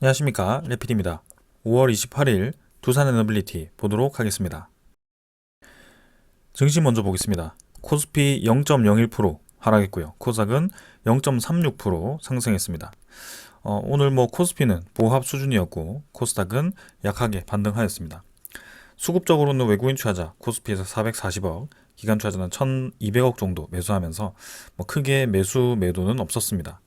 안녕하십니까, 레필입니다. 5월 28일 두산 에너빌리티 보도록 하겠습니다. 증시 먼저 보겠습니다. 코스피 0.01% 하락했고요. 코스닥은 0.36% 상승했습니다. 오늘 코스피는 보합 수준이었고 코스닥은 약하게 반등하였습니다. 수급적으로는 외국인 투자자 코스피에서 440억, 기관 투자자는 1200억 정도 매수하면서 크게 매도는 없었습니다.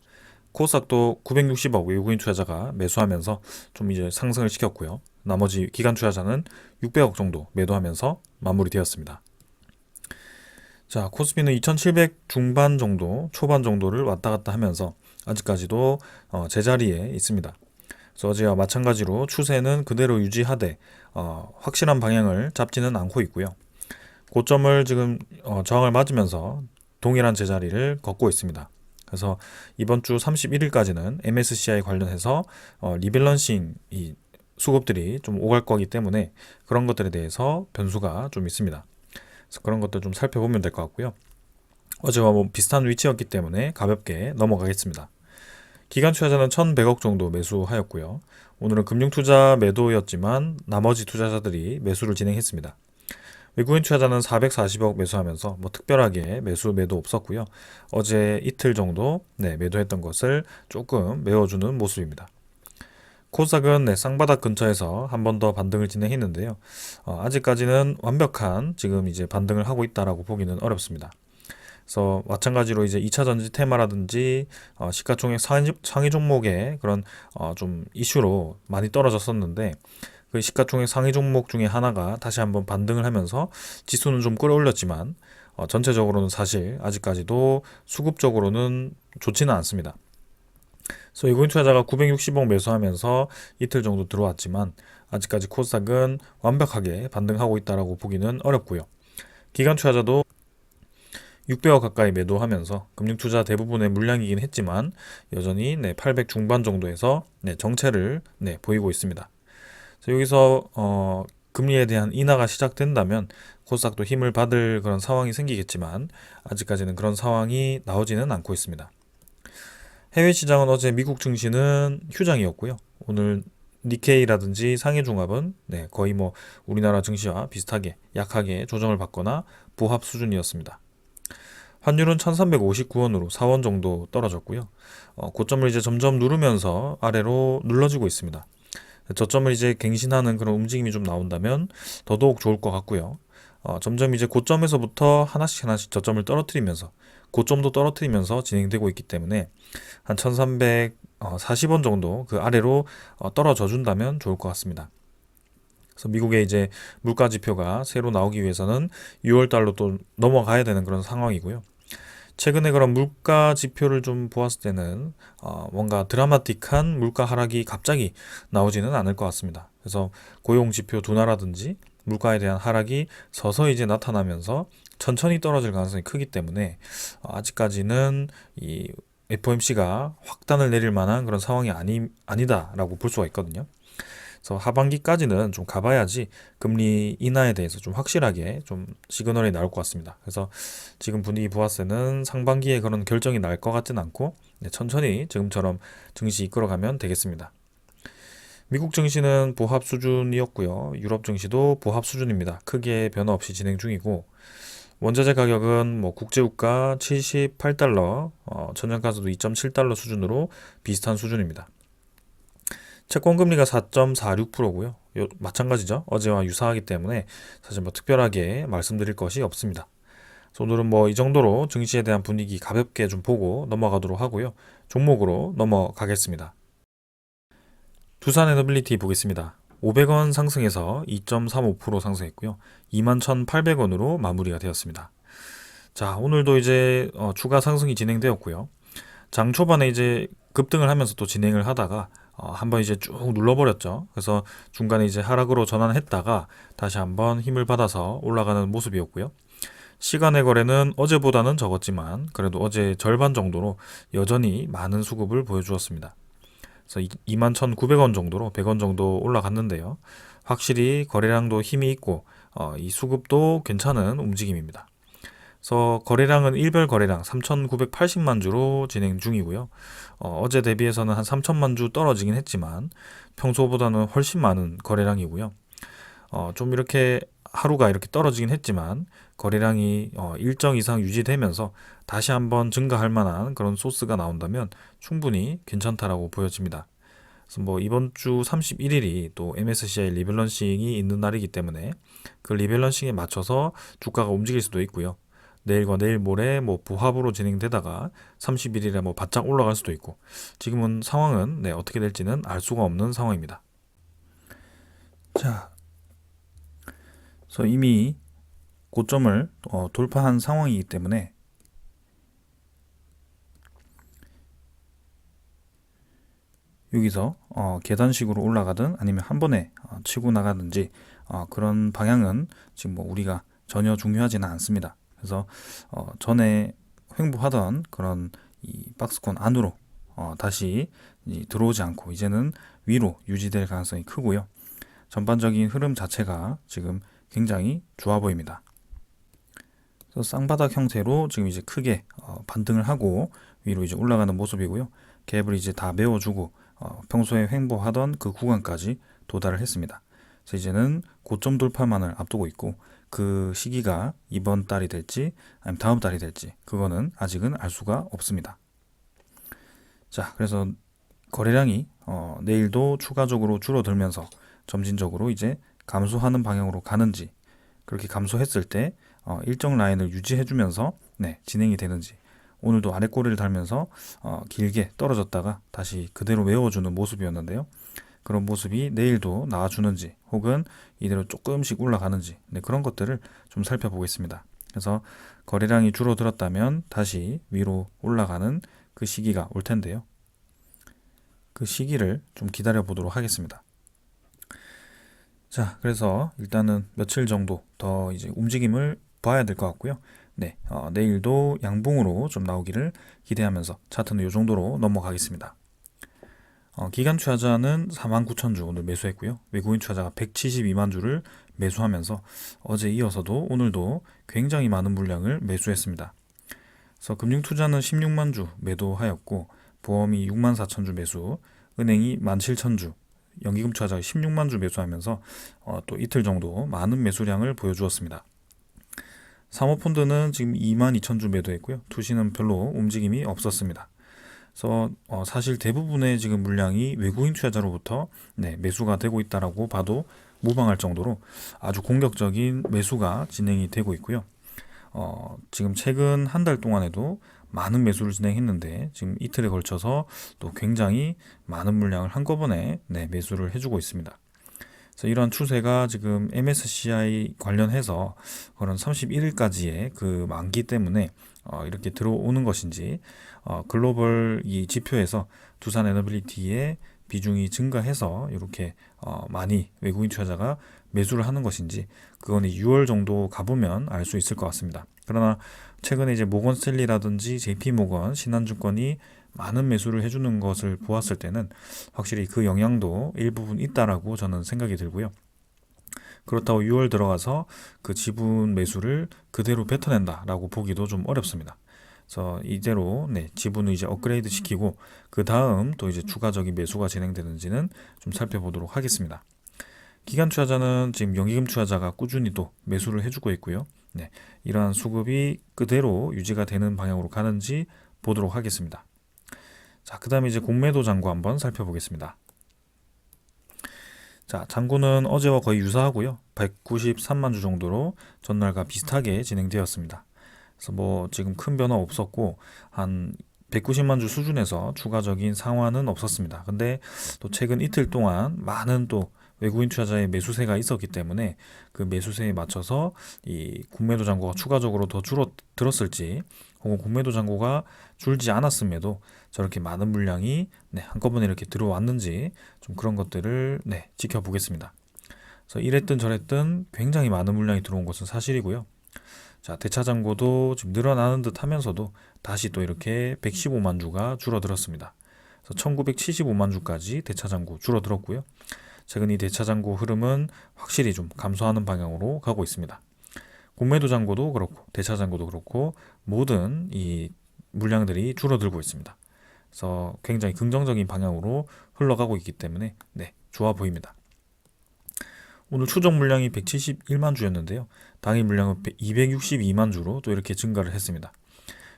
코스닥도 960억 외국인 투자자가 매수하면서 좀 이제 상승을 시켰고요. 나머지 기관 투자자는 600억 정도 매도하면서 마무리되었습니다. 자, 코스피는 2700 중반 정도, 초반 정도를 왔다 갔다 하면서 아직까지도 제자리에 있습니다. 그래서 어제와 마찬가지로 추세는 그대로 유지하되 확실한 방향을 잡지는 않고 있고요. 고점을 지금 저항을 맞으면서 동일한 제자리를 걷고 있습니다. 그래서 이번 주 31일까지는 MSCI 관련해서 리밸런싱 이 수급들이 좀 오갈 거기 때문에 그런 것들에 대해서 변수가 좀 있습니다. 그래서 그런 것들 좀 살펴보면 될 것 같고요. 어제와 비슷한 위치였기 때문에 가볍게 넘어가겠습니다. 기관 투자자는 1100억 정도 매수하였고요. 오늘은 금융투자 매도였지만 나머지 투자자들이 매수를 진행했습니다. 외국인 투자자는 440억 매수하면서 특별하게 매도 없었고요. 어제 이틀 정도 매도했던 것을 조금 메워주는 모습입니다. 코스닥은 쌍바닥 근처에서 한 번 더 반등을 진행했는데요. 아직까지는 완벽한 지금 이제 반등을 하고 있다라고 보기는 어렵습니다. 그래서 마찬가지로 이제 2차 전지 테마라든지 시가총액 상위 종목의 그런 좀 이슈로 많이 떨어졌었는데 그 시가총액 상위 종목 중에 하나가 다시 한번 반등을 하면서 지수는 좀 끌어올렸지만 전체적으로는 사실 아직까지도 수급적으로는 좋지는 않습니다. 그래서 외국인 투자자가 960억 매수하면서 이틀 정도 들어왔지만 아직까지 코스닥은 완벽하게 반등하고 있다라고 보기는 어렵고요. 기관 투자자도 600억 가까이 매도하면서 금융투자 대부분의 물량이긴 했지만 여전히 800 중반 정도에서 정체를 보이고 있습니다. 여기서 금리에 대한 인하가 시작된다면 코스닥도 힘을 받을 그런 상황이 생기겠지만 아직까지는 그런 상황이 나오지는 않고 있습니다. 해외 시장은 어제 미국 증시는 휴장이었고요. 오늘 니케이라든지 상해종합은 거의 우리나라 증시와 비슷하게 약하게 조정을 받거나 보합 수준이었습니다. 환율은 1359원으로 4원 정도 떨어졌고요. 고점을 이제 점점 누르면서 아래로 눌러지고 있습니다. 저점을 이제 갱신하는 그런 움직임이 좀 나온다면 더더욱 좋을 것 같고요. 점점 이제 고점에서부터 하나씩 저점을 떨어뜨리면서 고점도 떨어뜨리면서 진행되고 있기 때문에 한 1340원 정도 그 아래로 떨어져 준다면 좋을 것 같습니다. 그래서 미국의 이제 물가 지표가 새로 나오기 위해서는 6월 달로 또 넘어가야 되는 그런 상황이고요. 최근에 그런 물가 지표를 좀 보았을 때는 뭔가 드라마틱한 물가 하락이 갑자기 나오지는 않을 것 같습니다. 그래서 고용 지표 둔화라든지 물가에 대한 하락이 서서히 이제 나타나면서 천천히 떨어질 가능성이 크기 때문에 아직까지는 이 FOMC가 확단을 내릴 만한 그런 상황이 아니다라고 볼 수가 있거든요. 그래서 하반기까지는 좀 가봐야지 금리 인하에 대해서 좀 확실하게 좀 시그널이 나올 것 같습니다. 그래서 지금 분위기 보았을 때는 상반기에 그런 결정이 날 것 같진 않고 천천히 지금처럼 증시 이끌어가면 되겠습니다. 미국 증시는 보합 수준이었고요. 유럽 증시도 보합 수준입니다. 크게 변화 없이 진행 중이고 원자재 가격은 국제유가 78달러, 천연가스도 2.7달러 수준으로 비슷한 수준입니다. 채권금리가 4.46%고요. 마찬가지죠. 어제와 유사하기 때문에 사실 특별하게 말씀드릴 것이 없습니다. 오늘은 이 정도로 증시에 대한 분위기 가볍게 좀 보고 넘어가도록 하고요. 종목으로 넘어가겠습니다. 두산 에너빌리티 보겠습니다. 500원 상승해서 2.35% 상승했고요. 21,800원으로 마무리가 되었습니다. 자, 오늘도 이제 추가 상승이 진행되었고요. 장 초반에 이제 급등을 하면서 또 진행을 하다가 한번 이제 쭉 눌러버렸죠. 그래서 중간에 이제 하락으로 전환했다가 다시 한번 힘을 받아서 올라가는 모습이었고요. 시간의 거래는 어제보다는 적었지만 그래도 어제 절반 정도로 여전히 많은 수급을 보여주었습니다. 그래서 21,900원 정도로 100원 정도 올라갔는데요. 확실히 거래량도 힘이 있고 이 수급도 괜찮은 움직임입니다. 그래서 거래량은 일별 거래량 3,980만 주로 진행 중이고요. 어제 대비해서는 한 3천만 주 떨어지긴 했지만 평소보다는 훨씬 많은 거래량이고요. 좀 이렇게 하루가 이렇게 떨어지긴 했지만 거래량이 일정 이상 유지되면서 다시 한번 증가할 만한 그런 소스가 나온다면 충분히 괜찮다라고 보여집니다. 그래서 뭐 이번 주 31일이 또 MSCI 리밸런싱이 있는 날이기 때문에 그 리밸런싱에 맞춰서 주가가 움직일 수도 있고요. 내일과 내일 모레 뭐 부합으로 진행되다가 31일에 뭐 바짝 올라갈 수도 있고 지금은 상황은 어떻게 될지는 알 수가 없는 상황입니다. 자, 그래서 이미 고점을 돌파한 상황이기 때문에 여기서 계단식으로 올라가든 아니면 한 번에 치고 나가든지 그런 방향은 지금 뭐 우리가 전혀 중요하지는 않습니다. 그래서 전에 횡보하던 그런 이 박스권 안으로 다시 들어오지 않고 이제는 위로 유지될 가능성이 크고요. 전반적인 흐름 자체가 지금 굉장히 좋아 보입니다. 그래서 쌍바닥 형태로 지금 이제 크게 반등을 하고 위로 이제 올라가는 모습이고요. 갭을 이제 다 메워주고 평소에 횡보하던 그 구간까지 도달을 했습니다. 그래서 이제는 고점 돌파만을 앞두고 있고 그 시기가 이번 달이 될지 아니면 다음 달이 될지 그거는 아직은 알 수가 없습니다. 자, 그래서 거래량이 내일도 추가적으로 줄어들면서 점진적으로 이제 감소하는 방향으로 가는지 그렇게 감소했을 때 일정 라인을 유지해주면서 진행이 되는지 오늘도 아래 꼬리를 달면서 길게 떨어졌다가 다시 그대로 메워주는 모습이었는데요. 그런 모습이 내일도 나와주는지 혹은 이대로 조금씩 올라가는지 그런 것들을 좀 살펴보겠습니다. 그래서 거래량이 줄어들었다면 다시 위로 올라가는 그 시기가 올 텐데요. 그 시기를 좀 기다려 보도록 하겠습니다. 자, 그래서 일단은 며칠 정도 더 이제 움직임을 봐야 될 것 같고요. 내일도 양봉으로 좀 나오기를 기대하면서 차트는 이 정도로 넘어가겠습니다. 기간 투자자는 49,000주 오늘 매수했고요. 외국인 투자자가 172만 주를 매수하면서 어제 이어서도 오늘도 굉장히 많은 물량을 매수했습니다. 그래서 금융 투자는 16만 주 매도하였고 보험이 6만 4천 주 매수, 은행이 17,000주, 연기금 투자자가 16만 주 매수하면서 또 이틀 정도 많은 매수량을 보여주었습니다. 사모펀드는 지금 22,000주 매도했고요. 투시는 별로 움직임이 없었습니다. 그래서 사실 대부분의 지금 물량이 외국인 투자자로부터 매수가 되고 있다라고 봐도 무방할 정도로 아주 공격적인 매수가 진행이 되고 있고요. 지금 최근 한 달 동안에도 많은 매수를 진행했는데 지금 이틀에 걸쳐서 또 굉장히 많은 물량을 한꺼번에 매수를 해주고 있습니다. 그래서 이러한 추세가 지금 MSCI 관련해서 그런 31일까지의 그 만기 때문에 이렇게 들어오는 것인지 글로벌 이 지표에서 두산 에너빌리티의 비중이 증가해서 이렇게 많이 외국인 투자자가 매수를 하는 것인지 그건 6월 정도 가보면 알 수 있을 것 같습니다. 그러나 최근에 이제 모건 스탠리라든지 JP 모건, 신한증권이 많은 매수를 해주는 것을 보았을 때는 확실히 그 영향도 일부분 있다라고 저는 생각이 들고요. 그렇다고 6월 들어가서 그 지분 매수를 그대로 뱉어낸다라고 보기도 좀 어렵습니다. 그래서 이대로 지분을 이제 업그레이드 시키고 그 다음 또 이제 추가적인 매수가 진행되는지는 좀 살펴보도록 하겠습니다. 기간 투자자는 지금 연기금 투자자가 꾸준히 또 매수를 해주고 있고요. 이러한 수급이 그대로 유지가 되는 방향으로 가는지 보도록 하겠습니다. 자, 그 다음에 이제 공매도 잔고 한번 살펴보겠습니다. 자, 잔고는 어제와 거의 유사하고요. 193만 주 정도로 전날과 비슷하게 진행되었습니다. 그래서 뭐 지금 큰 변화 없었고 한 190만 주 수준에서 추가적인 상환은 없었습니다. 근데 또 최근 이틀 동안 많은 또 외국인 투자자의 매수세가 있었기 때문에 그 매수세에 맞춰서 이 공매도 잔고가 추가적으로 더 줄어들었을지 혹은 공매도 잔고가 줄지 않았음에도 저렇게 많은 물량이 한꺼번에 이렇게 들어왔는지 좀 그런 것들을 지켜보겠습니다. 그래서 이랬든 저랬든 굉장히 많은 물량이 들어온 것은 사실이고요. 자, 대차 잔고도 지금 늘어나는 듯 하면서도 다시 또 이렇게 115만 주가 줄어들었습니다. 그래서 1975만 주까지 대차 잔고 줄어들었고요. 최근 이 대차 잔고 흐름은 확실히 좀 감소하는 방향으로 가고 있습니다. 공매도 잔고도 그렇고 대차 잔고도 그렇고 모든 이 물량들이 줄어들고 있습니다. 그래서 굉장히 긍정적인 방향으로 흘러가고 있기 때문에 네, 좋아 보입니다. 오늘 추정 물량이 171만 주였는데요. 당일 물량은 262만 주로 또 이렇게 증가를 했습니다.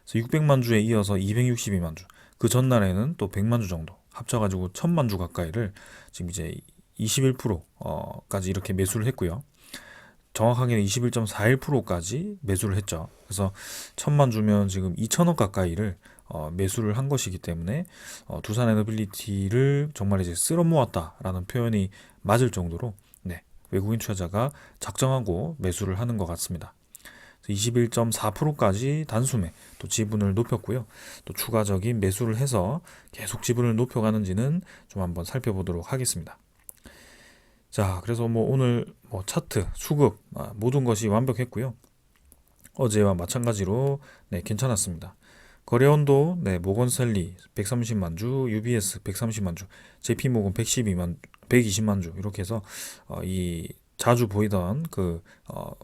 그래서 600만 주에 이어서 262만 주. 그 전날에는 또 100만 주 정도 합쳐가지고 1000만 주 가까이를 지금 이제 21%까지 이렇게 매수를 했고요. 정확하게는 21.41%까지 매수를 했죠. 그래서 1000만 주면 지금 2천억 가까이를 매수를 한 것이기 때문에 두산 에너빌리티를 정말 이제 쓸어 모았다라는 표현이 맞을 정도로 네, 외국인 투자자가 작정하고 매수를 하는 것 같습니다. 21.4%까지 단숨에 또 지분을 높였고요. 또 추가적인 매수를 해서 계속 지분을 높여가는지는 좀 한번 살펴보도록 하겠습니다. 자, 그래서 뭐 오늘 뭐 차트, 수급 모든 것이 완벽했고요. 어제와 마찬가지로 네, 괜찮았습니다. 거래원도 네, 모건셀리 130만 주, UBS 130만 주, JP모건 120만 주 이렇게 해서 이 자주 보이던 그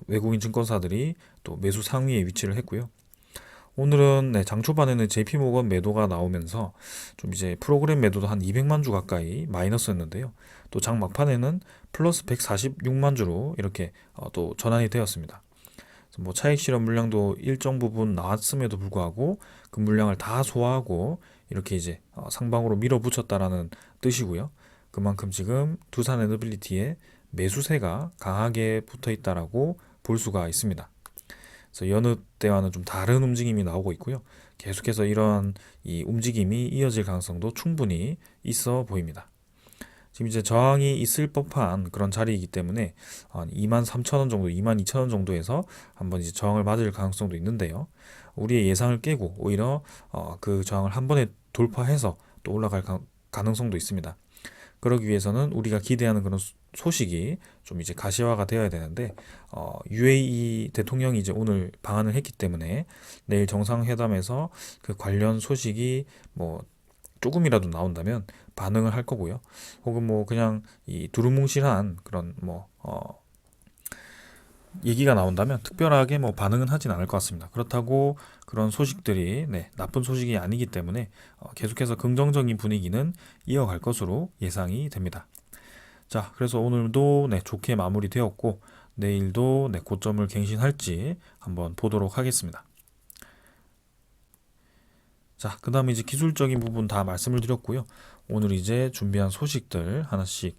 외국인 증권사들이 또 매수 상위에 위치를 했고요. 오늘은 네, 장 초반에는 JP모건 매도가 나오면서 좀 이제 프로그램 매도도 한 200만 주 가까이 마이너스였는데요. 또 장 막판에는 플러스 146만 주로 이렇게 또 전환이 되었습니다. 뭐 차익 실현 물량도 일정 부분 나왔음에도 불구하고 그 물량을 다 소화하고 이렇게 이제 상방으로 밀어붙였다라는 뜻이고요. 그만큼 지금 두산 에너빌리티에 매수세가 강하게 붙어 있다라고 볼 수가 있습니다. 그래서 여느 때와는 좀 다른 움직임이 나오고 있고요. 계속해서 이런 이 움직임이 이어질 가능성도 충분히 있어 보입니다. 지금 이제 저항이 있을 법한 그런 자리이기 때문에 한 23,000원 정도, 22,000원 정도에서 한번 이제 저항을 맞을 가능성도 있는데요. 우리의 예상을 깨고 오히려 그 저항을 한 번에 돌파해서 또 올라갈 가능성도 있습니다. 그러기 위해서는 우리가 기대하는 그런 소식이 좀 이제 가시화가 되어야 되는데 UAE 대통령이 이제 오늘 방한을 했기 때문에 내일 정상회담에서 그 관련 소식이 뭐 조금이라도 나온다면 반응을 할 거고요. 혹은 뭐 그냥 이 두루뭉실한 그런 뭐 얘기가 나온다면 특별하게 뭐 반응은 하진 않을 것 같습니다. 그렇다고 그런 소식들이 네, 나쁜 소식이 아니기 때문에 계속해서 긍정적인 분위기는 이어갈 것으로 예상이 됩니다. 자, 그래서 오늘도 네, 좋게 마무리되었고 내일도 네, 고점을 갱신할지 한번 보도록 하겠습니다. 자, 그 다음에 이제 기술적인 부분 다 말씀을 드렸고요. 오늘 이제 준비한 소식들 하나씩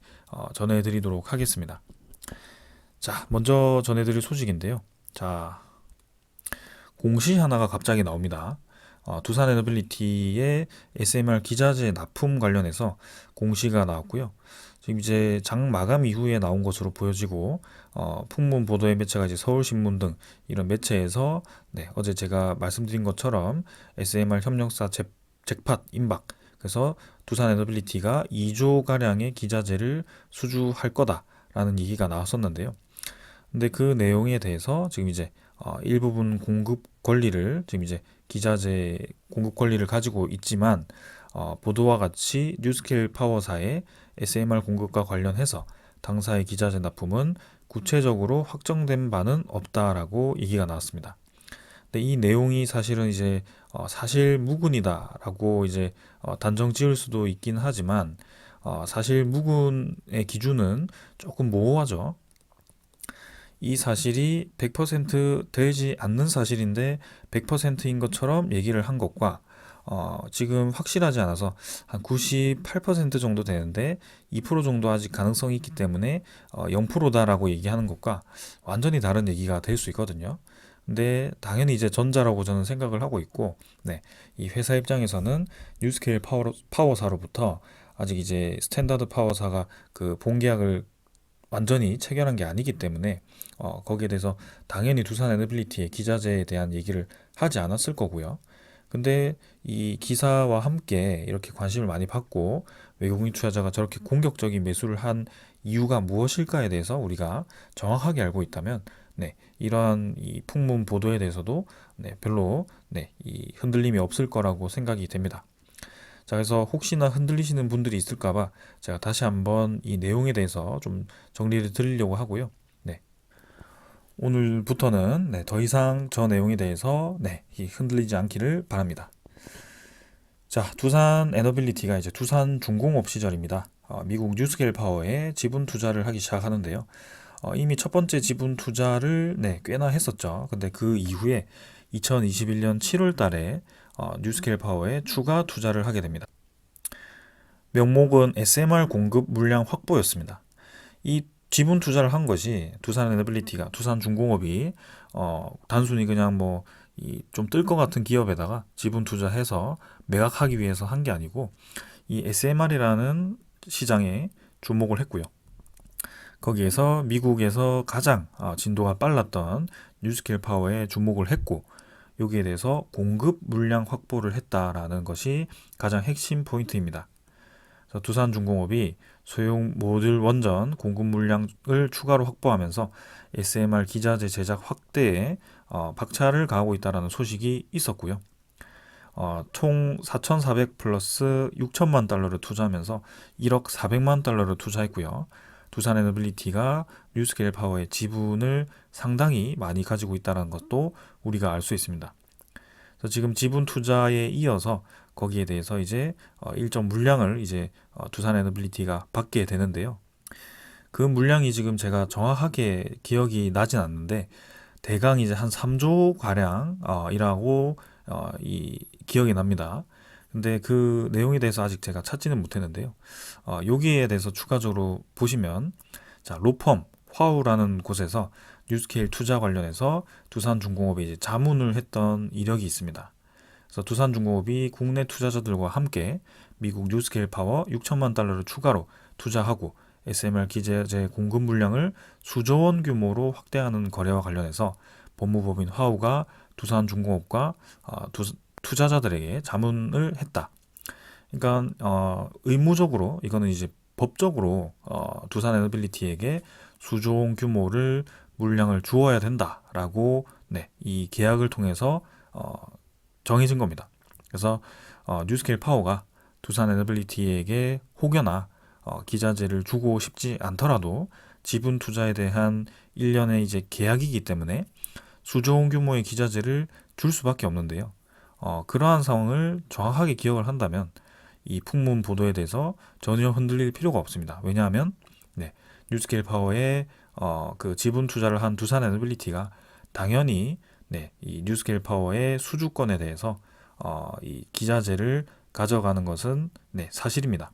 전해드리도록 하겠습니다. 자, 먼저 전해드릴 소식인데요. 자, 공시 하나가 갑자기 나옵니다. 두산 에너빌리티의 SMR 기자재 납품 관련해서 공시가 나왔고요. 지금 이제 장 마감 이후에 나온 것으로 보여지고 풍문 보도의 매체가 이제 서울신문 등 이런 매체에서 네, 어제 제가 말씀드린 것처럼 SMR 협력사 잭팟 임박 그래서 두산 에너빌리티가 2조 가량의 기자재를 수주할 거다라는 얘기가 나왔었는데요. 근데 그 내용에 대해서 지금 이제 일부분 공급 권리를 지금 이제 기자재 공급 권리를 가지고 있지만 보도와 같이 뉴스케일 파워사의 SMR 공급과 관련해서 당사의 기자재 납품은 구체적으로 확정된 바는 없다라고 얘기가 나왔습니다. 근데 이 내용이 사실은 이제 사실 무근이다라고 이제 단정 지을 수도 있긴 하지만 사실 무근의 기준은 조금 모호하죠. 이 사실이 100% 되지 않는 사실인데 100%인 것처럼 얘기를 한 것과 지금 확실하지 않아서 한 98% 정도 되는데 2% 정도 아직 가능성이 있기 때문에 0%다라고 얘기하는 것과 완전히 다른 얘기가 될 수 있거든요. 근데 당연히 이제 전자라고 저는 생각을 하고 있고, 네, 이 회사 입장에서는 뉴스케일 파워사로부터 아직 이제 스탠다드 파워사가 그 본계약을 완전히 체결한 게 아니기 때문에 거기에 대해서 당연히 두산 에너빌리티의 기자재에 대한 얘기를 하지 않았을 거고요. 근데 이 기사와 함께 이렇게 관심을 많이 받고 외국인 투자자가 저렇게 공격적인 매수를 한 이유가 무엇일까에 대해서 우리가 정확하게 알고 있다면 네, 이러한 이 풍문 보도에 대해서도 네, 별로 네, 이 흔들림이 없을 거라고 생각이 됩니다. 자, 그래서 혹시나 흔들리시는 분들이 있을까봐 제가 다시 한번 이 내용에 대해서 좀 정리를 드리려고 하고요. 네. 오늘부터는 더 이상 저 내용에 대해서 흔들리지 않기를 바랍니다. 자, 두산 에너빌리티가 이제 두산 중공업 시절입니다. 미국 뉴스케일 파워에 지분 투자를 하기 시작하는데요. 이미 첫 번째 지분 투자를 꽤나 했었죠. 근데 그 이후에 2021년 7월 달에 뉴스케일 파워에 추가 투자를 하게 됩니다. 명목은 SMR 공급 물량 확보였습니다. 이 지분 투자를 한 것이 두산 에너빌리티가 두산중공업이 단순히 그냥 뭐 좀 뜰 것 같은 기업에다가 지분 투자해서 매각하기 위해서 한 게 아니고 이 SMR이라는 시장에 주목을 했고요. 거기에서 미국에서 가장 진도가 빨랐던 뉴스케일 파워에 주목을 했고 여기에 대해서 공급 물량 확보를 했다라는 것이 가장 핵심 포인트입니다. 두산중공업이 소형 모듈 원전 공급 물량을 추가로 확보하면서 SMR 기자재 제작 확대에 박차를 가하고 있다는 소식이 있었고요. 총 4,400 플러스 6천만 달러를 투자하면서 1억 400만 달러를 투자했고요. 두산 에너빌리티가 뉴스케일 파워의 지분을 상당히 많이 가지고 있다는 것도 우리가 알 수 있습니다. 그래서 지금 지분 투자에 이어서 거기에 대해서 이제 일정 물량을 이제 두산 에너빌리티가 받게 되는데요. 그 물량이 지금 제가 정확하게 기억이 나진 않는데 대강 이제 한 3조 가량이라고 이 기억이 납니다. 근데 그 내용에 대해서 아직 제가 찾지는 못했는데요. 여기에 대해서 추가적으로 보시면 자, 로펌 화우라는 곳에서 뉴스케일 투자 관련해서 두산중공업이 이제 자문을 했던 이력이 있습니다. 그래서 두산중공업이 국내 투자자들과 함께 미국 뉴스케일 파워 6천만 달러를 추가로 투자하고 SMR 기자재 공급 물량을 수조 원 규모로 확대하는 거래와 관련해서 법무법인 화우가 두산중공업과 투자자들에게 자문을 했다. 그러니까 의무적으로 이거는 이제 법적으로 두산 에너빌리티에게 수조 원 규모를 물량을 주어야 된다라고 이 계약을 통해서 정해진 겁니다. 그래서 뉴스케일 파워가 두산 에너빌리티에게 혹여나 기자재를 주고 싶지 않더라도 지분 투자에 대한 1년의 이제 계약이기 때문에 수조 원 규모의 기자재를 줄 수밖에 없는데요. 그러한 상황을 정확하게 기억을 한다면 이 풍문 보도에 대해서 전혀 흔들릴 필요가 없습니다. 왜냐하면 뉴스케일 파워에 그 지분 투자를 한 두산 에너빌리티가 당연히 이 뉴스케일 파워의 수주권에 대해서 이 기자재를 가져가는 것은 사실입니다.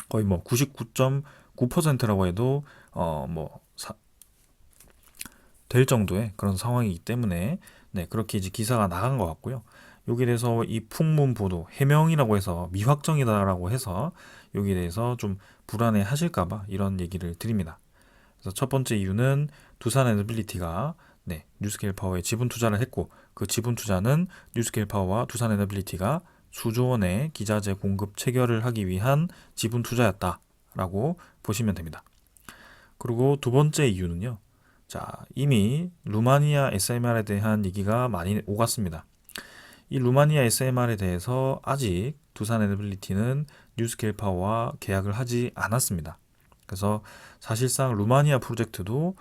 거의 뭐 99.9%라고 해도 될 정도의 그런 상황이기 때문에 그렇게 이제 기사가 나간 것 같고요. 여기에 대해서 이 풍문 보도 해명이라고 해서 미확정이다라고 해서 여기에 대해서 좀 불안해 하실까봐 이런 얘기를 드립니다. 그래서 첫 번째 이유는 두산 에너빌리티가 뉴스케일 파워에 지분 투자를 했고 그 지분 투자는 뉴스케일 파워와 두산 에너빌리티가 수조 원의 기자재 공급 체결을 하기 위한 지분 투자였다라고 보시면 됩니다. 그리고 두 번째 이유는요. 자, 이미 루마니아 SMR에 대한 얘기가 많이 오갔습니다. 이 루마니아 SMR에 대해서 아직 두산 에너빌리티는 뉴스케일 파워와 계약을 하지 않았습니다. 그래서 사실상 루마니아 프로젝트도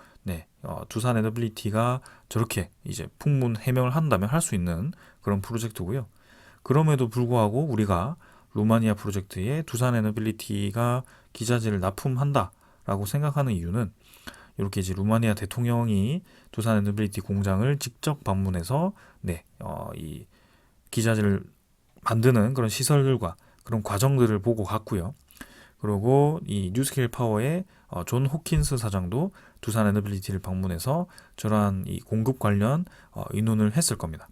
두산 에너빌리티가 저렇게 이제 풍문 해명을 한다면 할 수 있는 그런 프로젝트고요. 그럼에도 불구하고 우리가 루마니아 프로젝트에 두산 에너빌리티가 기자재를 납품한다라고 생각하는 이유는 이렇게 이제 루마니아 대통령이 두산 에너빌리티 공장을 직접 방문해서 이 기자재를 만드는 그런 시설들과 그런 과정들을 보고 갔고요. 그리고 이 뉴스케일 파워의 존 호킨스 사장도 두산 에너빌리티를 방문해서 저러한 이 공급 관련 의논을 했을 겁니다.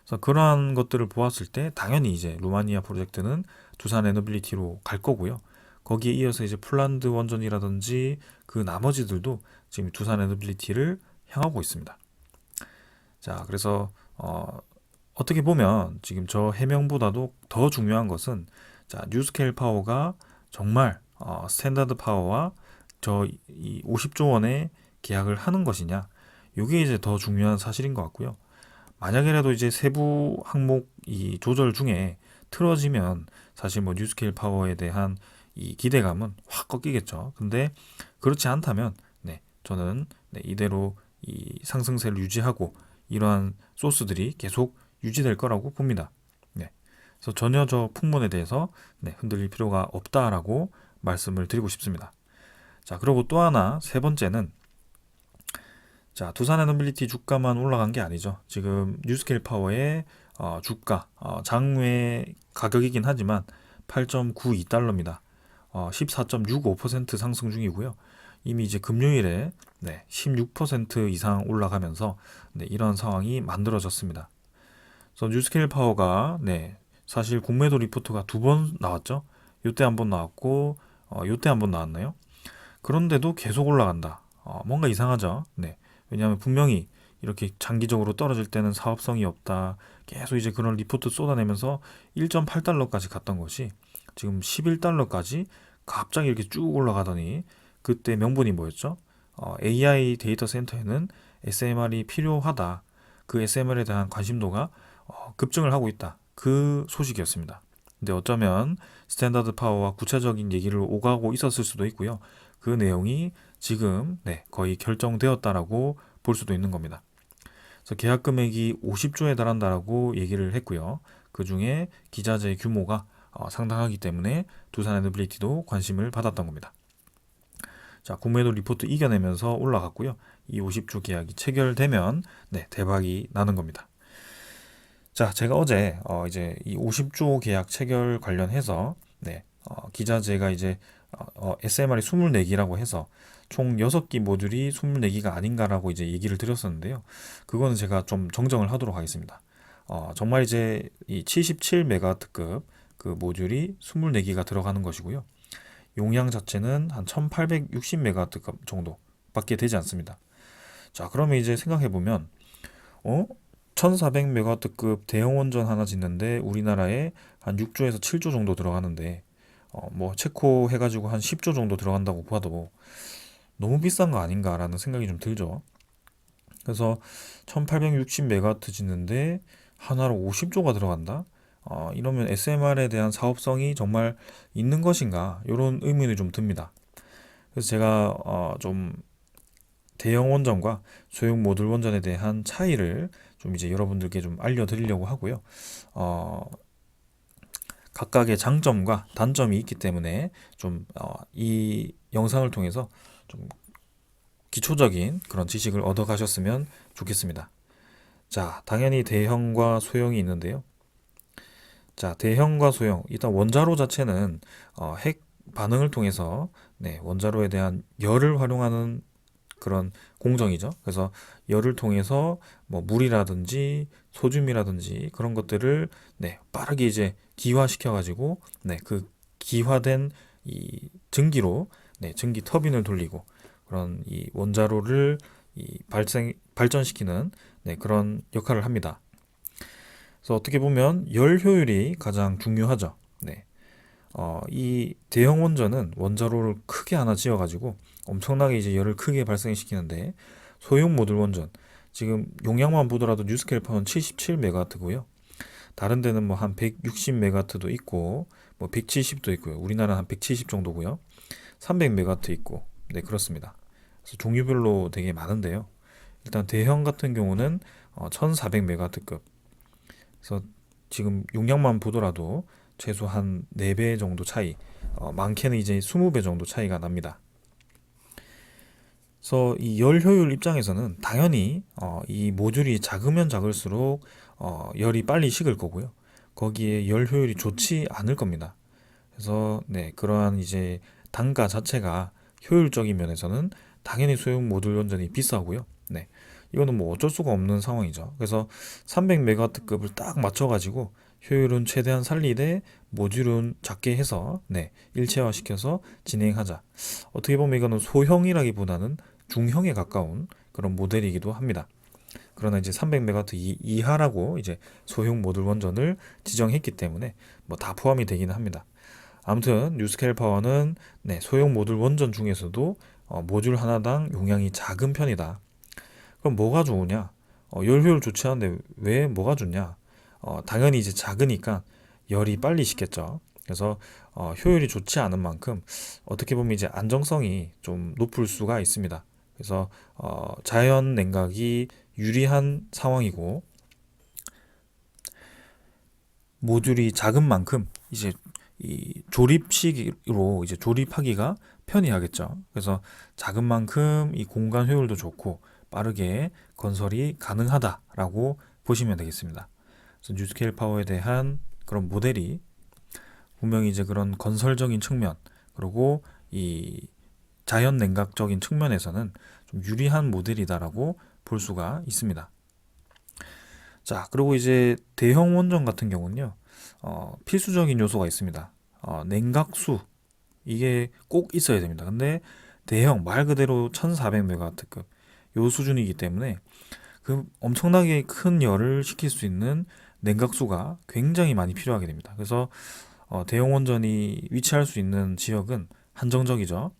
그래서 그러한 것들을 보았을 때 당연히 이제 루마니아 프로젝트는 두산 에너빌리티로 갈 거고요. 거기에 이어서 이제 폴란드 원전이라든지 그 나머지들도 지금 두산 에너빌리티를 향하고 있습니다. 자, 그래서 어떻게 보면 지금 저 해명보다도 더 중요한 것은 자, 뉴스케일 파워가 정말 스탠다드 파워와 저 이 50조 원의 계약을 하는 것이냐, 이게 이제 더 중요한 사실인 것 같고요. 만약이라도 이제 세부 항목 이 조절 중에 틀어지면 사실 뭐 뉴스케일 파워에 대한 이 기대감은 확 꺾이겠죠. 근데 그렇지 않다면 저는 이대로 이 상승세를 유지하고 이러한 소스들이 계속 유지될 거라고 봅니다. 네. 그래서 전혀 저 풍문에 대해서 흔들릴 필요가 없다라고 말씀을 드리고 싶습니다. 자, 그리고 또 하나 세 번째는 자, 두산에너빌리티 주가만 올라간 게 아니죠. 지금 뉴스케일 파워의 주가 장외 가격이긴 하지만 8.92달러입니다. 14.65% 상승 중이고요. 이미 이제 금요일에 16% 이상 올라가면서 이런 상황이 만들어졌습니다. 그래서 뉴스케일 파워가 사실 공매도 리포트가 두 번 나왔죠. 요때 한 번 나왔고 요때 한 번 나왔나요? 그런데도 계속 올라간다. 뭔가 이상하죠. 왜냐하면 분명히 이렇게 장기적으로 떨어질 때는 사업성이 없다. 계속 이제 그런 리포트 쏟아내면서 1.8달러까지 갔던 것이 지금 11달러까지 갑자기 이렇게 쭉 올라가더니 그때 명분이 뭐였죠? AI 데이터 센터에는 SMR이 필요하다. 그 SMR에 대한 관심도가 급증을 하고 있다. 그 소식이었습니다. 근데 어쩌면 스탠다드 파워와 구체적인 얘기를 오가고 있었을 수도 있고요. 그 내용이 지금 거의 결정되었다라고 볼 수도 있는 겁니다. 그래서 계약 금액이 50조에 달한다라고 얘기를 했고요. 그 중에 기자재 규모가 상당하기 때문에 두산에너빌리티도 관심을 받았던 겁니다. 자, 공매도 리포트 이겨내면서 올라갔고요. 이 50조 계약이 체결되면 대박이 나는 겁니다. 자, 제가 어제 이제 이 50조 계약 체결 관련해서 기자재가 이제 SMR이 24기라고 해서 총 6기 모듈이 24기가 아닌가라고 이제 얘기를 드렸었는데요. 그거는 제가 좀 정정을 하도록 하겠습니다. 정말 이제 이 77메가와트급 그 모듈이 24기가 들어가는 것이고요. 용량 자체는 한 1860메가와트 정도밖에 되지 않습니다. 자, 그러면 이제 생각해 보면 1400메가와트급 대형 원전 하나 짓는데 우리나라에 한 6조에서 7조 정도 들어가는데 뭐 체코 해가지고 한 10조 정도 들어간다고 봐도 너무 비싼 거 아닌가라는 생각이 좀 들죠. 그래서 1860메가와트 짓는데 하나로 50조가 들어간다? 이러면 SMR에 대한 사업성이 정말 있는 것인가? 이런 의문이 좀 듭니다. 그래서 제가 좀 대형 원전과 소형 모듈 원전에 대한 차이를 좀 이제 여러분들께 좀 알려드리려고 하고요. 각각의 장점과 단점이 있기 때문에 좀 이 영상을 통해서 좀 기초적인 그런 지식을 얻어 가셨으면 좋겠습니다. 자, 당연히 대형과 소형이 있는데요. 자, 대형과 소형, 일단 원자로 자체는 핵 반응을 통해서 원자로에 대한 열을 활용하는 그런 공정이죠. 그래서 열을 통해서 뭐 물이라든지 소듐이라든지 그런 것들을 빠르게 이제 기화시켜 가지고 그 기화된 이 증기로 증기 터빈을 돌리고 그런 이 원자로를 발전시키는 그런 역할을 합니다. 그래서 어떻게 보면 열 효율이 가장 중요하죠. 이 대형 원전은 원자로를 크게 하나 지어가지고 엄청나게 이제 열을 크게 발생시키는데 소형 모듈 원전 지금 용량만 보더라도 뉴스케일 파워는 77메가와트고요. 다른 데는 뭐 한 160메가와트도 있고 뭐 170도 있고요. 우리나라는 한 170 정도고요. 300메가와트 있고 그렇습니다. 그래서 종류별로 되게 많은데요. 일단 대형 같은 경우는 1400메가와트급. 그래서 지금 용량만 보더라도 최소 한 4배 정도 차이, 많게는 이제 20배 정도 차이가 납니다. 그래서 이 열 효율 입장에서는 당연히 이 모듈이 작으면 작을수록 열이 빨리 식을 거고요. 거기에 열 효율이 좋지 않을 겁니다. 그래서 그러한 이제 단가 자체가 효율적인 면에서는 당연히 소형 모듈 원전이 비싸고요. 이거는 뭐 어쩔 수가 없는 상황이죠. 그래서 300메가와트급을 딱 맞춰가지고 효율은 최대한 살리되 모듈은 작게 해서 일체화시켜서 진행하자. 어떻게 보면 이거는 소형이라기보다는 중형에 가까운 그런 모델이기도 합니다. 그러나 이제 300메가와트 이하라고 이제 소형 모듈 원전을 지정했기 때문에 뭐 다 포함이 되기는 합니다. 아무튼 뉴스케일 파워는 소형 모듈 원전 중에서도 모듈 하나당 용량이 작은 편이다. 그럼 뭐가 좋으냐? 열 효율 좋지 않은데 왜 뭐가 좋냐? 당연히 이제 작으니까 열이 빨리 식겠죠. 그래서 효율이 좋지 않은 만큼 어떻게 보면 이제 안정성이 좀 높을 수가 있습니다. 그래서 자연 냉각이 유리한 상황이고 모듈이 작은 만큼 이제 이 조립식으로 이제 조립하기가 편리하겠죠. 그래서 작은 만큼 이 공간 효율도 좋고 빠르게 건설이 가능하다라고 보시면 되겠습니다. 그래서 뉴스케일 파워에 대한 그런 모델이 분명히 이제 그런 건설적인 측면 그리고 이 자연 냉각적인 측면에서는 좀 유리한 모델이다라고 볼 수가 있습니다. 자, 그리고 이제 대형 원전 같은 경우는요, 필수적인 요소가 있습니다. 냉각수 이게 꼭 있어야 됩니다. 근데 대형 말 그대로 1400메가와트급 요 수준이기 때문에 그 엄청나게 큰 열을 식힐 수 있는 냉각수가 굉장히 많이 필요하게 됩니다. 그래서 대형 원전이 위치할 수 있는 지역은 한정적이죠.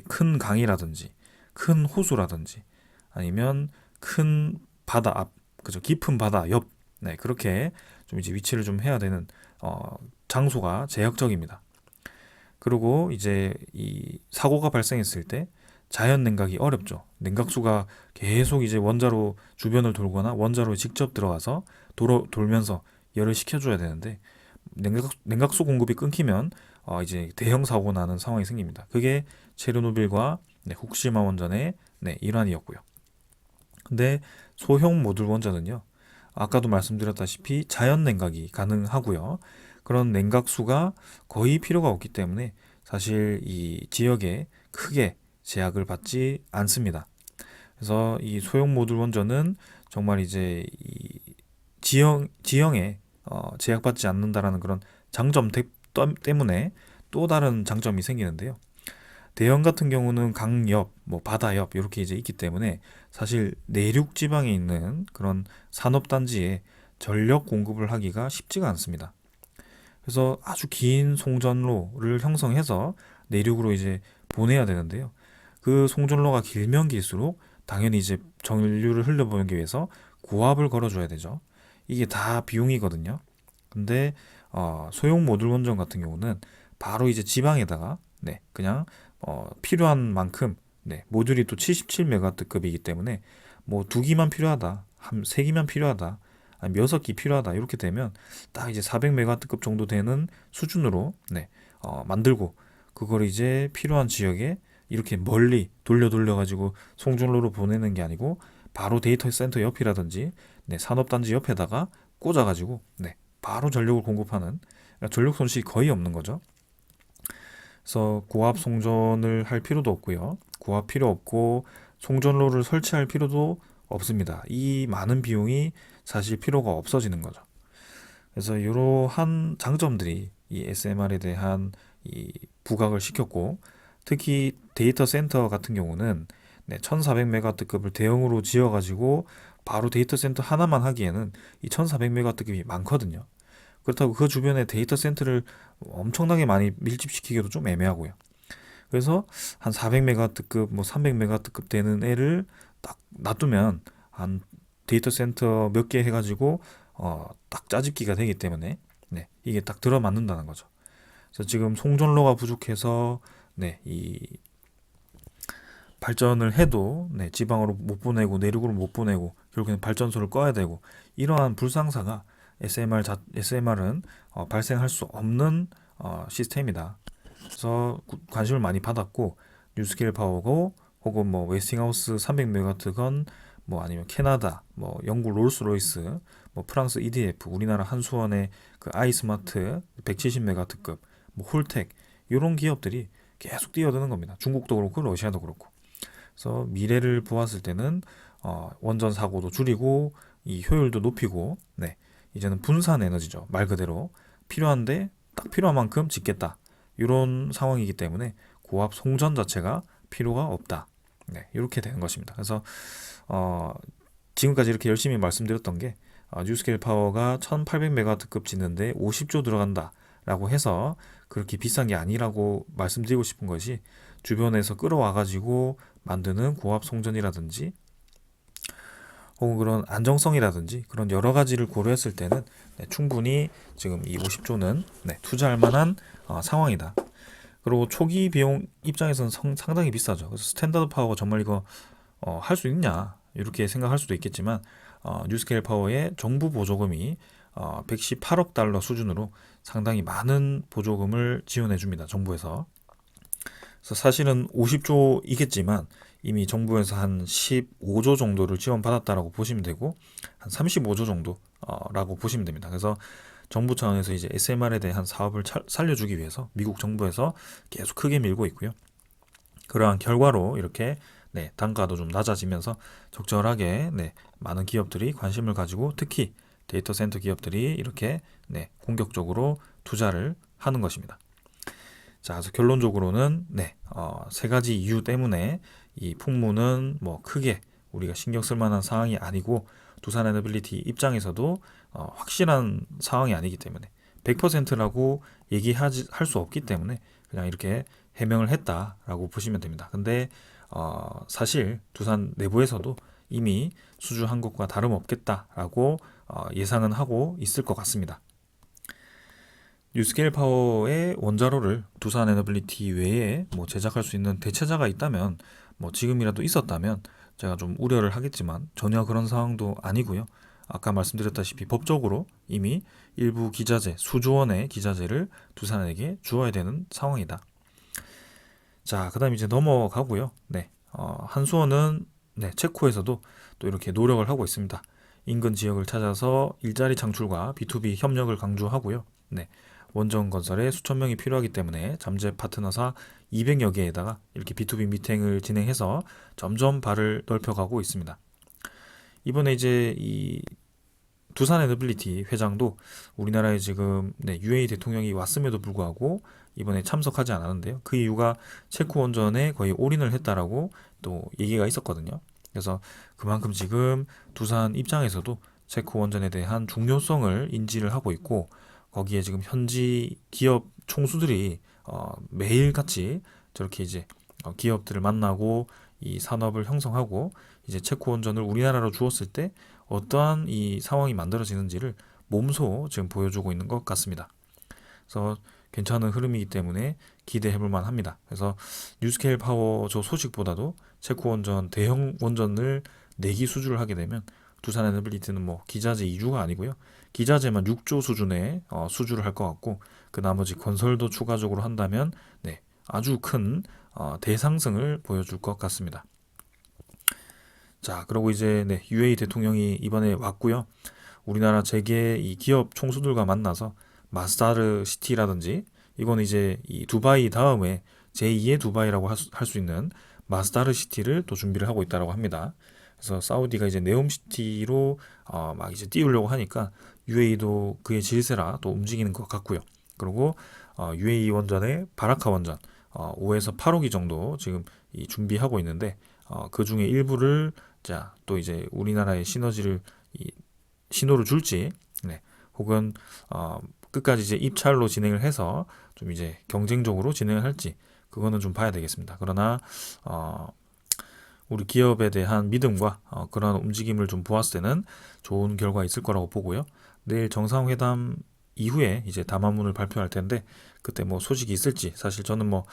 큰 강이라든지 큰 호수라든지 아니면 큰 바다 앞, 그죠? 깊은 바다 옆, 네, 그렇게 좀 이제 위치를 좀 해야 되는 장소가 제약적입니다. 그리고 이제 이 사고가 발생했을 때 자연 냉각이 어렵죠. 냉각수가 계속 이제 원자로 주변을 돌거나 원자로 직접 들어가서 돌면서 열을 식혀줘야 되는데 냉각수 공급이 끊기면 이제 대형 사고 나는 상황이 생깁니다. 그게 체르노빌과 후쿠시마 원전의 일환이었고요. 근데 소형 모듈 원전은요, 아까도 말씀드렸다시피 자연 냉각이 가능하고요. 그런 냉각수가 거의 필요가 없기 때문에 사실 이 지역에 크게 제약을 받지 않습니다. 그래서 이 소형 모듈 원전은 정말 이제 이 지형에 제약받지 않는다라는 그런 장점 때문에 또 다른 장점이 생기는데요. 대형 같은 경우는 강 옆, 뭐 바다 옆 이렇게 이제 있기 때문에 사실 내륙 지방에 있는 그런 산업 단지에 전력 공급을 하기가 쉽지가 않습니다. 그래서 아주 긴 송전로를 형성해서 내륙으로 이제 보내야 되는데요. 그 송전로가 길면 길수록 당연히 이제 전류를 흘려보내기 위해서 고압을 걸어줘야 되죠. 이게 다 비용이거든요. 근데 소형 모듈 원전 같은 경우는 바로 이제 지방에다가 그냥 필요한 만큼 모듈이 또 77메가와트급이기 때문에 뭐 2기만 필요하다, 한 3기만 필요하다, 아니면 6기 필요하다 이렇게 되면 딱 이제 400메가와트급 정도 되는 수준으로 만들고 그걸 이제 필요한 지역에 이렇게 멀리 돌려 가지고 송전로로 보내는 게 아니고 바로 데이터 센터 옆이라든지 산업단지 옆에다가 꽂아가지고 바로 전력을 공급하는, 그러니까 전력 손실이 거의 없는 거죠. 그래서 고압 송전을 할 필요도 없고요. 고압 필요 없고 송전로를 설치할 필요도 없습니다. 이 많은 비용이 사실 필요가 없어지는 거죠. 그래서 이러한 장점들이 이 SMR에 대한 이 부각을 시켰고, 특히 데이터 센터 같은 경우는 1400메가와트급을 대형으로 지어가지고 바로 데이터 센터 하나만 하기에는 이 1400메가와트급이 많거든요. 그렇다고 그 주변에 데이터 센터를 엄청나게 많이 밀집시키기도 좀 애매하고요. 그래서 한 400메가와트급, 뭐 300메가와트급 되는 애를 딱 놔두면 한 데이터 센터 몇 개 해가지고 딱 짜집기가 되기 때문에 이게 딱 들어맞는다는 거죠. 그래서 지금 송전로가 부족해서 이 발전을 해도 지방으로 못 보내고 내륙으로 못 보내고 결국에는 발전소를 꺼야 되고 이러한 불상사가 SMR은 발생할 수 없는 시스템이다. 그래서 관심을 많이 받았고 뉴스케일 파워고 혹은 뭐 웨스팅하우스 300메가와트건 뭐 아니면 캐나다, 뭐 영국 롤스로이스, 뭐 프랑스 EDF, 우리나라 한수원의 그 아이스마트 170메가와트급, 뭐 홀텍 이런 기업들이 계속 뛰어드는 겁니다. 중국도 그렇고 러시아도 그렇고. 그래서 미래를 보았을 때는 원전 사고도 줄이고 이 효율도 높이고 이제는 분산 에너지죠. 말 그대로 필요한데 딱 필요한 만큼 짓겠다. 이런 상황이기 때문에 고압 송전 자체가 필요가 없다. 이렇게 되는 것입니다. 그래서 지금까지 이렇게 열심히 말씀드렸던 게 뉴스케일 파워가 1800메가와트급 짓는데 50조 들어간다 라고 해서 그렇게 비싼 게 아니라고 말씀드리고 싶은 것이, 주변에서 끌어와 가지고 만드는 고압 송전이라든지 혹은 그런 안정성이라든지 그런 여러 가지를 고려했을 때는 충분히 지금 이 50조는 투자할 만한 상황이다. 그리고 초기 비용 입장에서는 상당히 비싸죠. 그래서 스탠다드 파워가 정말 이거 할 수 있냐 이렇게 생각할 수도 있겠지만 뉴스케일 파워의 정부 보조금이 118억 달러 수준으로 상당히 많은 보조금을 지원해 줍니다. 정부에서. 그래서 사실은 50조이겠지만 이미 정부에서 한 15조 정도를 지원받았다라고 보시면 되고 한 35조 정도라고 보시면 됩니다. 그래서 정부 차원에서 이제 SMR에 대한 사업을 살려주기 위해서 미국 정부에서 계속 크게 밀고 있고요. 그러한 결과로 이렇게 단가도 좀 낮아지면서 적절하게 많은 기업들이 관심을 가지고 특히 데이터 센터 기업들이 이렇게 공격적으로 투자를 하는 것입니다. 자, 그래서 결론적으로는 세 가지 이유 때문에 이 풍무는 뭐 크게 우리가 신경 쓸 만한 상황이 아니고 두산 에너빌리티 입장에서도 확실한 상황이 아니기 때문에 100%라고 얘기할 수 없기 때문에 그냥 이렇게 해명을 했다라고 보시면 됩니다. 근데 사실 두산 내부에서도 이미 수주한 것과 다름없겠다라고 예상은 하고 있을 것 같습니다. 뉴스케일 파워의 원자로를 두산 에너빌리티 외에 뭐 제작할 수 있는 대체자가 있다면 뭐 지금이라도 있었다면 제가 좀 우려를 하겠지만 전혀 그런 상황도 아니고요. 아까 말씀드렸다시피 법적으로 이미 일부 기자재, 수조 원의 기자재를 두산에게 주어야 되는 상황이다. 자, 그다음 이제 넘어가고요. 한수원은 체코에서도 또 이렇게 노력을 하고 있습니다. 인근 지역을 찾아서 일자리 창출과 B2B 협력을 강조하고요. 원전 건설에 수천 명이 필요하기 때문에 잠재 파트너사 200여 개에다가 이렇게 B2B 미팅을 진행해서 점점 발을 넓혀가고 있습니다. 이번에 이제 이 두산 에너빌리티 회장도 우리나라에 지금 UAE 대통령이 왔음에도 불구하고 이번에 참석하지 않았는데요. 그 이유가 체코 원전에 거의 올인을 했다라고 또 얘기가 있었거든요. 그래서 그만큼 지금 두산 입장에서도 체코 원전에 대한 중요성을 인지를 하고 있고 거기에 지금 현지 기업 총수들이 매일같이 저렇게 이제 기업들을 만나고 이 산업을 형성하고 이제 체코 원전을 우리나라로 주었을 때 어떠한 이 상황이 만들어지는지를 몸소 지금 보여주고 있는 것 같습니다. 그래서 괜찮은 흐름이기 때문에 기대해볼 만합니다. 그래서 뉴스케일 파워 저 소식보다도 체코 원전 대형 원전을 내기 수주를 하게 되면 두산 에너빌리티는 뭐 기자재 2주가 아니고요. 기자재만 6조 수준의 수주를 할 것 같고 그 나머지 건설도 추가적으로 한다면 아주 큰 대상승을 보여줄 것 같습니다. 자, 그리고 이제 UAE 대통령이 이번에 왔고요. 우리나라 재계 이 기업 총수들과 만나서 마스다르 시티라든지 이건 이제 이 두바이 다음에 제2의 두바이라고 할 수 있는 마스다르 시티를 또 준비를 하고 있다고 합니다. 그래서 사우디가 이제 네옴시티로 막 이제 띄우려고 하니까 UAE도 그의 질세라 또 움직이는 것 같고요. 그리고 UAE 원전의 바라카 원전 5에서 8호기 정도 지금 준비하고 있는데 그 중에 일부를 자 또 이제 우리나라의 시너지를 신호를 줄지 혹은 끝까지 이제 입찰로 진행을 해서 좀 이제 경쟁적으로 진행을 할지 그거는 좀 봐야 되겠습니다. 그러나 우리 기업에 대한 믿음과 그런 움직임을 좀 보았을 때는 좋은 결과 있을 거라고 보고요. 내일 정상회담 이후에 이제 담화문을 발표할 텐데 그때 뭐 소식이 있을지 사실 저는 뭐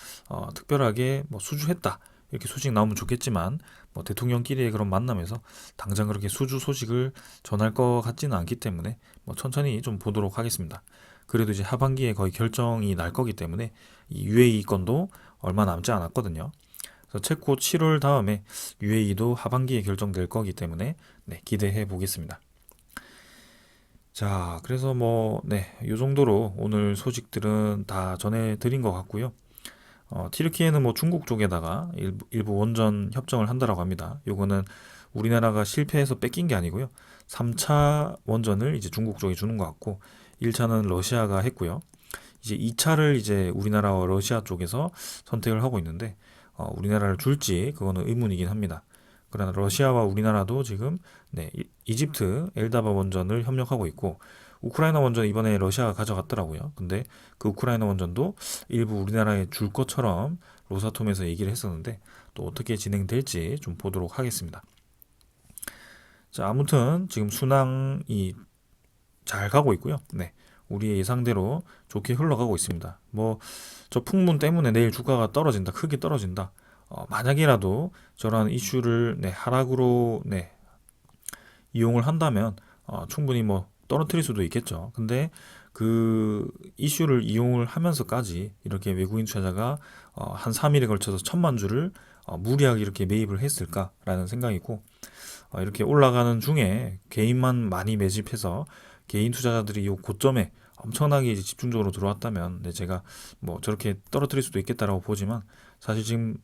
특별하게 뭐 수주했다 이렇게 소식 나오면 좋겠지만 뭐 대통령끼리의 그런 만남에서 당장 그렇게 수주 소식을 전할 것 같지는 않기 때문에 뭐 천천히 좀 보도록 하겠습니다. 그래도 이제 하반기에 거의 결정이 날 거기 때문에 이 UAE 건도 얼마 남지 않았거든요. 그래서 체코 7월 다음에 UAE도 하반기에 결정될 거기 때문에 기대해 보겠습니다. 자, 그래서 뭐, 요 정도로 오늘 소식들은 다 전해드린 것 같고요. 튀르키예는 뭐 중국 쪽에다가 일부 원전 협정을 한다라고 합니다. 요거는 우리나라가 실패해서 뺏긴 게 아니고요. 3차 원전을 이제 중국 쪽이 주는 것 같고, 1차는 러시아가 했고요. 이제 2차를 이제 우리나라와 러시아 쪽에서 선택을 하고 있는데, 우리나라를 줄지 그거는 의문이긴 합니다. 그러나 러시아와 우리나라도 지금 이집트 엘다바 원전을 협력하고 있고 우크라이나 원전 이번에 러시아가 가져갔더라고요. 근데 그 우크라이나 원전도 일부 우리나라에 줄 것처럼 로사톰에서 얘기를 했었는데 또 어떻게 진행될지 좀 보도록 하겠습니다. 자, 아무튼 지금 순항이 잘 가고 있고요. 우리의 예상대로 좋게 흘러가고 있습니다. 뭐 저 풍문 때문에 내일 주가가 떨어진다, 크게 떨어진다. 만약이라도 저런 이슈를 하락으로 이용을 한다면 충분히 뭐 떨어뜨릴 수도 있겠죠. 근데 그 이슈를 이용을 하면서까지 이렇게 외국인 투자자가 한 3일에 걸쳐서 1,000만 주를 무리하게 이렇게 매입을 했을까라는 생각이고, 이렇게 올라가는 중에 개인만 많이 매집해서 개인 투자자들이 이 고점에 엄청나게 이제 집중적으로 들어왔다면 제가 뭐 저렇게 떨어뜨릴 수도 있겠다라고 보지만, 사실 지금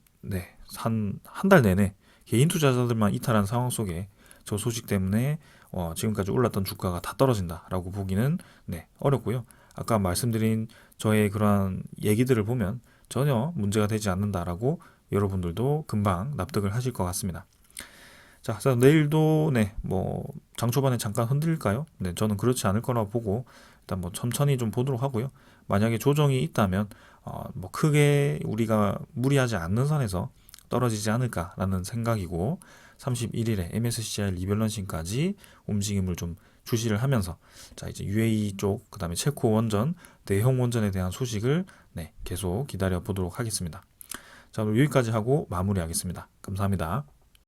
한 달 내내 개인 투자자들만 이탈한 상황 속에 저 소식 때문에 지금까지 올랐던 주가가 다 떨어진다라고 보기는 어렵고요. 아까 말씀드린 저의 그러한 얘기들을 보면 전혀 문제가 되지 않는다라고 여러분들도 금방 납득을 하실 것 같습니다. 자, 그래서 내일도 뭐 장 초반에 잠깐 흔들릴까요? 저는 그렇지 않을 거라고 보고 일단 뭐 천천히 좀 보도록 하고요. 만약에 조정이 있다면 뭐 크게 우리가 무리하지 않는 선에서 떨어지지 않을까라는 생각이고, 31일에 MSCI 리밸런싱까지 움직임을 좀 주시를 하면서, 자 이제 UAE 쪽, 그다음에 체코 원전, 대형 원전에 대한 소식을 계속 기다려 보도록 하겠습니다. 자, 오늘 여기까지 하고 마무리하겠습니다. 감사합니다.